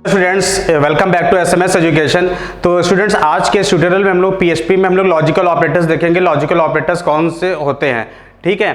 Students, welcome back to SMS education. तो students, आज के ट्यूटोरियल में हम लोग पीएचपी में हम लोग लॉजिकल ऑपरेटर्स देखेंगे। लॉजिकल ऑपरेटर्स कौन से होते हैं, ठीक है।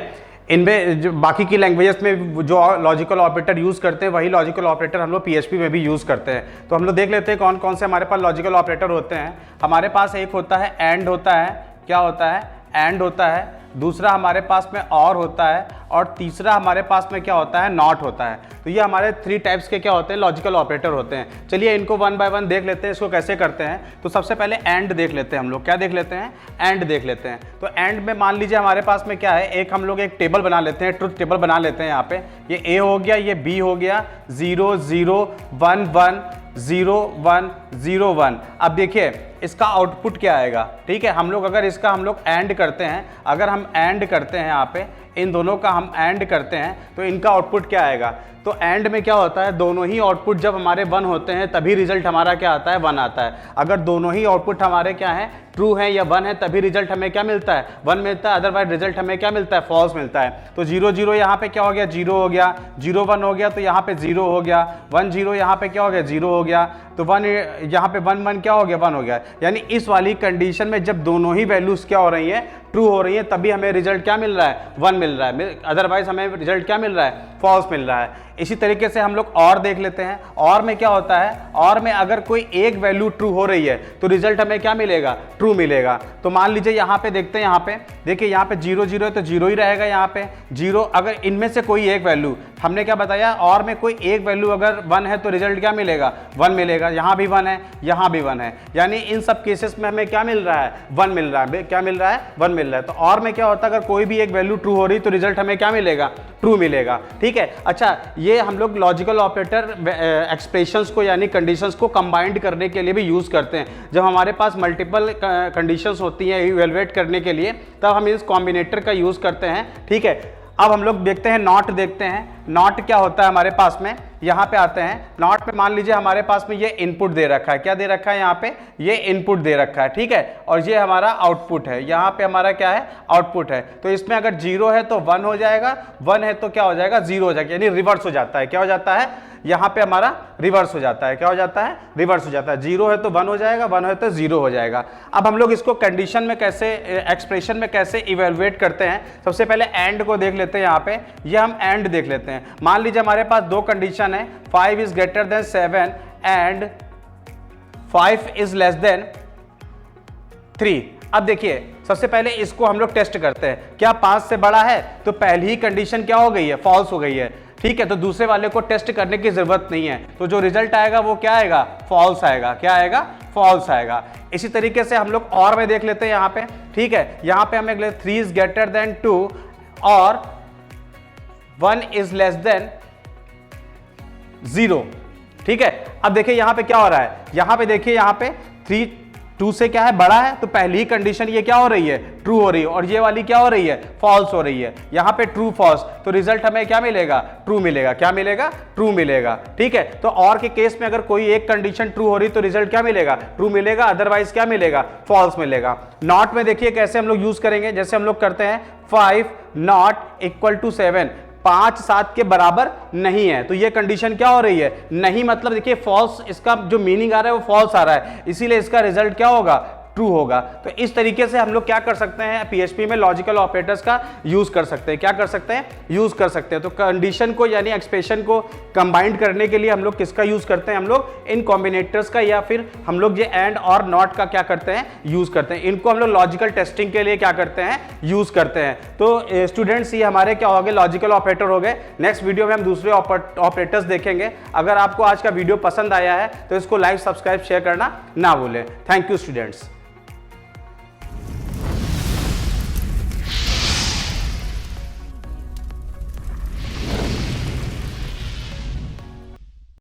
इनमें जो बाकी की लैंग्वेजेस में जो लॉजिकल ऑपरेटर यूज़ करते हैं वही लॉजिकल ऑपरेटर हम लोग पीएचपी में भी यूज़ करते हैं। तो हम लोग देख लेते हैं कौन कौन से हमारे पास लॉजिकल ऑपरेटर होते हैं। हमारे पास एक होता है एंड होता है, क्या होता है, एंड होता है। दूसरा हमारे पास में और होता है, और तीसरा हमारे पास में क्या होता है, नॉट होता है। तो ये हमारे 3 टाइप्स के क्या होते हैं, लॉजिकल ऑपरेटर होते हैं। चलिए इनको वन बाय वन देख लेते हैं, इसको कैसे करते हैं। तो सबसे पहले एंड देख लेते हैं हम लोग। क्या देख लेते हैं, एंड देख लेते हैं। तो एंड में मान लीजिए हमारे पास में क्या है, एक हम लोग एक टेबल बना लेते हैं, ट्रुथ टेबल बना लेते हैं। यहाँ पे ये ए हो गया, ये बी हो गया, 0 0 1 1 0 1 0 1। अब देखिए इसका आउटपुट क्या आएगा, ठीक है। हम लोग अगर इसका हम लोग एंड करते हैं, अगर हम एंड करते हैं यहाँ पे इन दोनों का हम एंड करते हैं तो इनका आउटपुट क्या आएगा। तो एंड में क्या होता है, दोनों ही आउटपुट जब हमारे 1 होते हैं तभी रिजल्ट हमारा क्या आता है, 1 आता है। अगर दोनों ही आउटपुट हमारे क्या है, ट्रू है या 1 है, तभी रिजल्ट हमें क्या मिलता है, 1 मिलता है। अदरवाइज रिजल्ट हमें क्या मिलता है, फॉल्स मिलता है। तो 0 0 यहाँ पे क्या हो गया, 0 हो गया। 0 1 हो गया तो यहाँ पे 0 हो गया। 1 0 यहाँ पे क्या हो गया, 0 हो गया। तो 1 यहाँ पे 1 1 क्या हो गया, 1 हो गया। यानी इस वाली कंडीशन में जब दोनों ही वैल्यूज क्या हो रही है, ट्रू हो रही है, तभी हमें रिजल्ट क्या मिल रहा है, 1 मिल रहा है। अदरवाइज हमें रिजल्ट क्या मिल रहा है, फॉल्स मिल रहा है। इसी तरीके से हम लोग और देख लेते हैं। और में क्या होता है, और में अगर कोई एक वैल्यू ट्रू हो रही है तो रिजल्ट हमें क्या मिलेगा, ट्रू मिलेगा। तो मान लीजिए यहाँ पे देखते हैं, यहाँ पे देखिए, यहाँ पे 0 0 है तो 0 ही रहेगा। यहाँ पे 0, अगर इनमें से कोई एक वैल्यू, हमने क्या बताया, और में कोई एक वैल्यू अगर 1 है तो रिजल्ट क्या मिलेगा, 1 मिलेगा। यहाँ भी 1 है, यहाँ भी 1 है। यानी इन सब केसेस में हमें क्या मिल रहा है, 1 मिल रहा है। क्या मिल रहा है, 1 मिल रहा है। तो और में क्या होता है, अगर कोई भी एक वैल्यू ट्रू हो रही तो रिजल्ट हमें क्या मिलेगा, ट्रू मिलेगा, ठीक है। अच्छा, ये हम लोग लॉजिकल ऑपरेटर एक्सप्रेशंस को यानी कंडीशंस को कंबाइंड करने के लिए भी यूज करते हैं। जब हमारे पास मल्टीपल कंडीशंस होती हैं इवैल्यूएट करने के लिए, तब हम इस कॉम्बिनेटर का यूज करते हैं, ठीक है। अब हम लोग देखते हैं नॉट, देखते हैं नॉट क्या होता है हमारे पास में। यहाँ पे आते हैं, नॉट पे मान लीजिए हमारे पास में ये इनपुट दे रखा है, क्या दे रखा है, यहाँ पे ये इनपुट दे रखा है, ठीक है। और ये हमारा आउटपुट है, यहाँ पे हमारा क्या है, आउटपुट है। तो इसमें अगर 0 है तो 1 हो जाएगा, 1 है तो क्या हो जाएगा, 0 हो जाएगा। यानी रिवर्स हो जाता है, क्या हो जाता है, यहाँ पे हमारा रिवर्स हो जाता है। क्या हो जाता है, रिवर्स हो जाता है। 0 है तो 1 हो जाएगा, 1 है तो 0 हो जाएगा। अब हम लोग इसको कंडीशन में कैसे, एक्सप्रेशन में कैसे इवेलुएट करते हैं। सबसे पहले एंड को देख लेते हैं। यहाँ पे ये हम एंड देख लेते हैं। मान लीजिए हमारे पास 2 कंडीशन है, 5 is greater than 7 and 5 is less than 3। अब देखिए सबसे पहले इसको हम लोग टेस्ट करते हैं, क्या 5 से बड़ा है, तो पहली ही कंडीशन क्या हो गई है, फॉल्स हो गई है, ठीक है। तो दूसरे वाले को टेस्ट करने की जरूरत नहीं है। तो जो रिजल्ट आएगा वो क्या आएगा, फॉल्स आएगा। क्या आएगा, फॉल्स आएगा। इसी तरीके से हम लोग और में देख लेते हैं यहाँ पे, ठीक है। यहाँ पे हमें 3 इज ग्रेटर देन 2 और 1 इज लेस देन 0, ठीक है। अब देखिए यहाँ पे क्या हो रहा है, यहाँ पे देखिए, यहाँ पे 3 2 से क्या है, बड़ा है। तो पहली ही कंडीशन ये क्या हो रही है, ट्रू हो रही है, और ये वाली क्या हो रही है, फॉल्स हो रही है। यहाँ पे ट्रू फॉल्स, तो रिजल्ट हमें क्या मिलेगा, ट्रू मिलेगा। क्या मिलेगा, ट्रू मिलेगा, ठीक है। तो और के केस में अगर कोई एक कंडीशन ट्रू हो रही तो रिजल्ट क्या मिलेगा, ट्रू मिलेगा। अदरवाइज क्या मिलेगा, फॉल्स मिलेगा। नॉट में देखिए कैसे हम लोग यूज करेंगे, जैसे हम लोग करते हैं 5 नॉट इक्वल टू 7, 5 7 के बराबर नहीं है। तो ये कंडीशन क्या हो रही है, नहीं, मतलब देखिए फॉल्स, इसका जो मीनिंग आ रहा है वो फॉल्स आ रहा है, इसीलिए इसका रिजल्ट क्या होगा, ट्रू होगा। तो इस तरीके से हम लोग क्या कर सकते हैं, पीएचपी में लॉजिकल ऑपरेटर्स का यूज कर सकते हैं। क्या कर सकते हैं, यूज कर सकते हैं। तो कंडीशन को यानी एक्सप्रेशन को कंबाइंड करने के लिए हम लोग किसका यूज करते हैं, हम लोग इन कॉम्बिनेटर्स का, या फिर हम लोग ये एंड और नॉट का क्या करते हैं, यूज करते हैं। इनको हम लोग लॉजिकल टेस्टिंग के लिए क्या करते हैं, यूज करते हैं। तो स्टूडेंट्स, ये हमारे क्या हो गए, लॉजिकल ऑपरेटर हो गए। नेक्स्ट वीडियो में हम दूसरे ऑपरेटर्स देखेंगे। अगर आपको आज का वीडियो पसंद आया है तो इसको लाइक, सब्सक्राइब, शेयर करना ना भूलें। Thank you students.